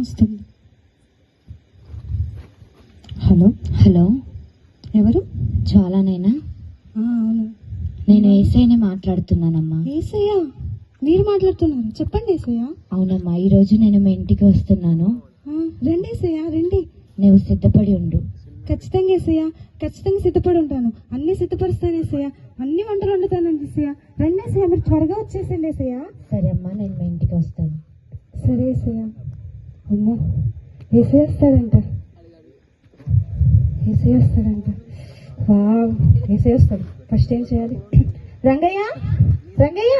వస్తుంది. Hello hello, ఎవరు? చాలానేనా? అవును, నేను ఏసైని మాట్లాడుతున్నానమ్మా. ఏసయ్య, మీరు మాట్లాడుతున్నారు? చెప్పండి ఏసయ్య. అవునమ్మా, ఈరోజు నేను మీ ఇంటికి వస్తున్నాను. రండి ఏసయ్య, రండి. నువ్వు సిద్ధపడి ఉండు. ఖచ్చితంగా ఏసయ్య, ఖచ్చితంగా సిద్ధపడి ఉంటాను. అన్ని సిద్ధపరుస్తాను ఏసయ్య, అన్ని వంటలు వండుతానండి ఏసయ్య. రండి ఏసయ్య, మీరు త్వరగా వచ్చేసండి ఏసయ్య. సరే అమ్మా, నేను మీ ఇంటికి వస్తాను. సరే ఏసయ్య. అమ్మో, ఏసయ్య వస్తాడంట, ఏసయ్య వస్తాడంట. వావ్, ఏసయ్య వస్తాడు. ఫస్ట్ ఏం చేయాలి? రంగయ్య, రంగయ్య,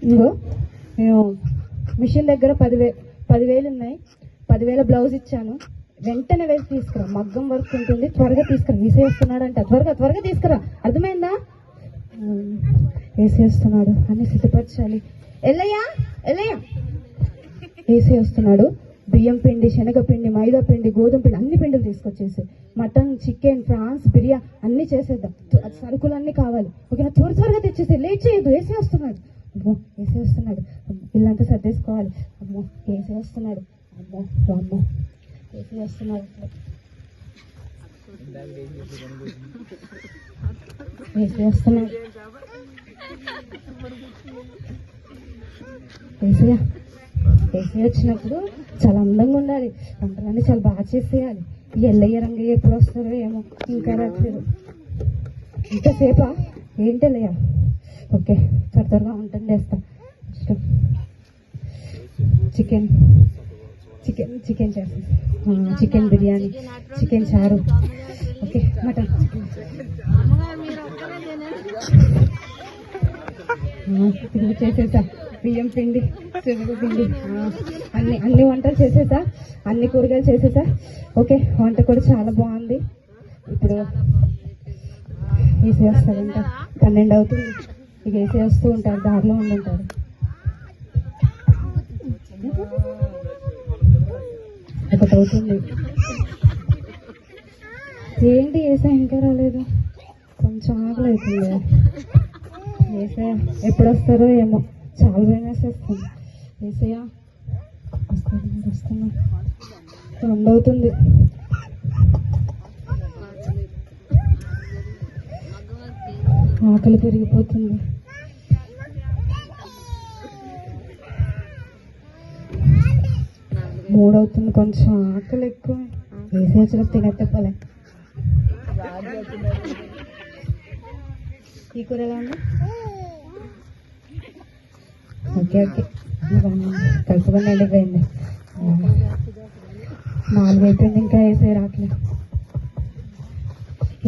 ఇదిగో నేను మిషన్ దగ్గర 10,000 ఉన్నాయి. 10,000 బ్లౌజ్ ఇచ్చాను. వెంటనే వేసి తీసుకురా. మగ్గం వర్క్ ఉంటుంది, త్వరగా తీసుకురా. ఏసీ వస్తున్నాడంట, త్వరగా త్వరగా తీసుకురా. అర్థమైందా? ఏసీ వస్తున్నాడు, అన్ని సిద్ధపరచాలి. ఎల్లయ్యా, ఎల్లయ్యా, ఏసీ వస్తున్నాడు. బియ్యం పిండి, శనగపిండి, మైదా పిండి, గోధుమ పిండి, అన్ని పిండిలు తీసుకొచ్చేసి మటన్, చికెన్, ప్రాన్స్, బిర్యానీ అన్ని చేసేద్దాం. సరుకులన్నీ కావాలి. ఓకేనా? త్వరగా తెచ్చేసి, లేట్ చేయొద్దు. ఏసీ వస్తున్నాడు. అమ్మో, ఏసీ వస్తున్నాడు. పిల్లంతా సర్దేసుకోవాలి. అమ్మో, ఏసీ వస్తున్నాడు. అమ్మో అమ్మో, ఏసీ వస్తున్నాడు. ఏసీ వస్తున్నాడు. ఏసీ వచ్చినప్పుడు చాలా అందంగా ఉండాలి. వంటలన్నీ చాలా బాగా చేసేయాలి. ఎల్లయ్య రంగయ్య ఎప్పుడు వస్తారో ఏమో, ఇంకా రాట్లేదు. ఇంతసేపా? ఏంటల్లయ్య? ఓకే, త్వరగా వంటలు చేస్తా. చికెన్ చికెన్ చికెన్ చేస్తా. చికెన్ బిర్యానీ, చికెన్ చారు, ఓకే, మటన్. చేసేసా. బియ్యం పిండి, శనగ పిండి, అన్ని వంటలు చేసేసా. అన్ని కూరగాయలు చేసేసా. ఓకే, వంట కూడా చాలా బాగుంది. ఇప్పుడు ఏసీ వస్తాడంట. 12 అవుతుంది. ఇక ఏసీ వస్తూ ఉంటారు, దారిలో ఉండుంటారు. ఒకటి అవుతుంది. ఏంటి ఏసీ ఇంకా రాలేదు? కొంచెం ఆకలి అవుతుంది. ఏసీ ఎప్పుడు వస్తారో ఏమో, చాలా భయం వేసేస్తుంది. ఏసయ్య వస్తున్నా. 2 అవుతుంది. ఆకలి పెరిగిపోతుంది. 3 అవుతుంది. కొంచెం ఆకలి ఎక్కువ. ఏసీ వచ్చిన తినెత్తలే. ఈ కూర ఎలా ఉంది? ఓకే ఓకే, కలుపుకొని వెళ్ళిపోయింది. 4 అయిపోయింది, ఇంకా ఏసీ రావట్లేదు.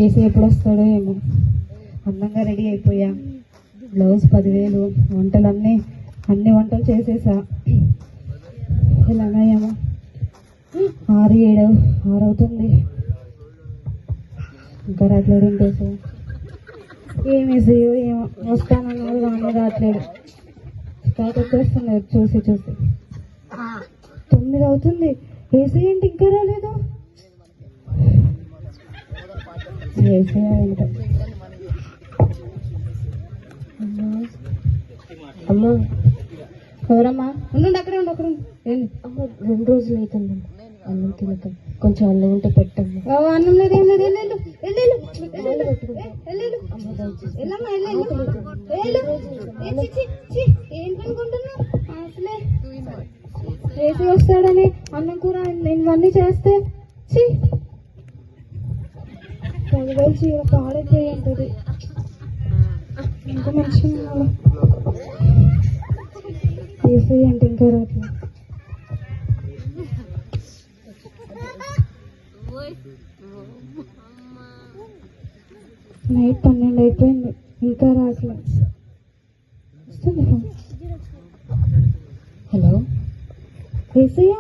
ఏసీ ఎప్పుడు వస్తాడో ఏమో. అందంగా రెడీ అయిపోయా. బ్లౌజ్ 10,000, వంటలన్నీ అన్ని వంటలు చేసేసా. ఇలాగా ఏమో 6 అవుతుంది. ఇంకా రావట్లేదు. ఇంకేసీ ఏమేసి ఏమో వస్తానన్నాడు, కానీ రావట్లేదు. వచ్చేస్తున్నాడు చూసి. 9 అవుతుంది. ఏసీ ఏంటి ఇంకా రాలేదు? ఏసీ ఏంట? అమ్మా, ఎవరమ్మా? ఉండండి, అక్కడే ఉండు. ఏంటి అమ్మ, 2 రోజులు అవుతుంది అన్నం తినక. కొంచెం అన్నం ఉంటే పెట్టమ్మా. అన్నం లేదు, ఏం లేదు. ఏంటనుకుంటున్నావు అసలే? ఏసీ వస్తాడని అన్నం కూర ఇవన్నీ చేస్తే 10,000 చీర పాడైపోయి ఉంటుంది. ఇంకా మంచిగా ఏసీ అంటే ఇంకా రాట్లేదు. నైట్ 12 అయిపోయింది, ఇంకా రాట్లేదు. హలో, ఏసయ్య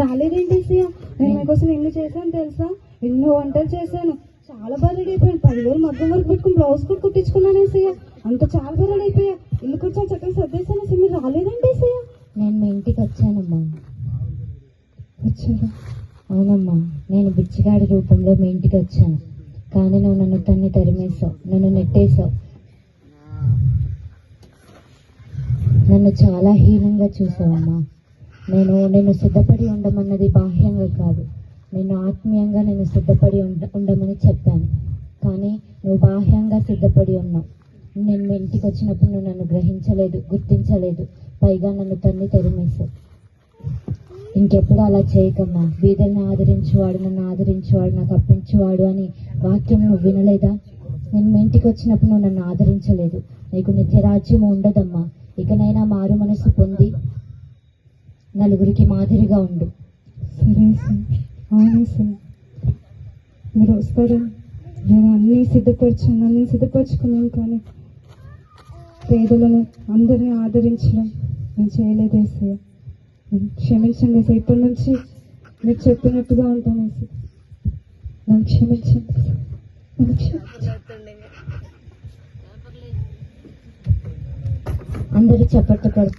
రాలేదేంటి? ఏసయ్య, నేను మీకోసం ఎన్ని చేశాను తెలుసా? ఎన్నో వంటలు చేశాను. చాలా బాగా రెడీ అయిపోయాను. 10,000 మగ్గం వరకు పెట్టుకుని బ్లౌజ్ కూడా కుట్టించుకున్నాను ఏసయ్య. అంత చాలా బాగా రెడీ అయిపోయా. ఇల్లు కూర్చొని చక్కగా సర్దేశాను. అసలు మీరు రాలేదండి ఏసయ్య? నేను మీ ఇంటికి వచ్చానమ్మా. వచ్చారా? అవునమ్మా, నేను బిచ్చిగాడి రూపంలో మీ ఇంటికి వచ్చాను. కానీ నువ్వు నన్ను తరిమేశావు, నన్ను నెట్టేశావు. నన్ను చాలా హీనంగా చూసావమ్మా. నేను సిద్ధపడి ఉండమన్నది బాహ్యంగా కాదు, నేను ఆత్మీయంగా నేను సిద్ధపడి ఉండమని చెప్పాను. కానీ నువ్వు బాహ్యంగా సిద్ధపడి ఉన్నావు. నేను మీ ఇంటికి వచ్చినప్పుడు నువ్వు నన్ను గ్రహించలేదు, గుర్తించలేదు, పైగా నన్ను తన్ని తరిమేశావు. ఇంకెప్పుడు అలా చేయకమ్మా. బీదల్ని ఆదరించేవాడు, నన్ను ఆదరించేవాడు, నాకు అప్పించేవాడు అని వాక్యం నువ్వు వినలేదా? నేను మీ ఇంటికి వచ్చినప్పుడు నువ్వు నన్ను ఆదరించలేదు. నీకు నిత్యరాజ్యం ఉండదమ్మా. ఇకనైనా మారు మనసు పొంది నలుగురికి మాదిరిగా ఉండు. సరే సార్, అవును సార్, మీరు వస్తారు. నేను అన్నీ సిద్ధపరచుకున్నాను, కానీ పేదలను అందరినీ ఆదరించడం నేను చేయలేదు సార్. క్షమించండి సార్. ఇప్పటి నుంచి మీరు చెప్పినట్టుగా ఉంటాను సార్. నన్ను క్షమించండి సార్. నన్ను క్షమించండి. అందరూ చప్పట్లు కొడు.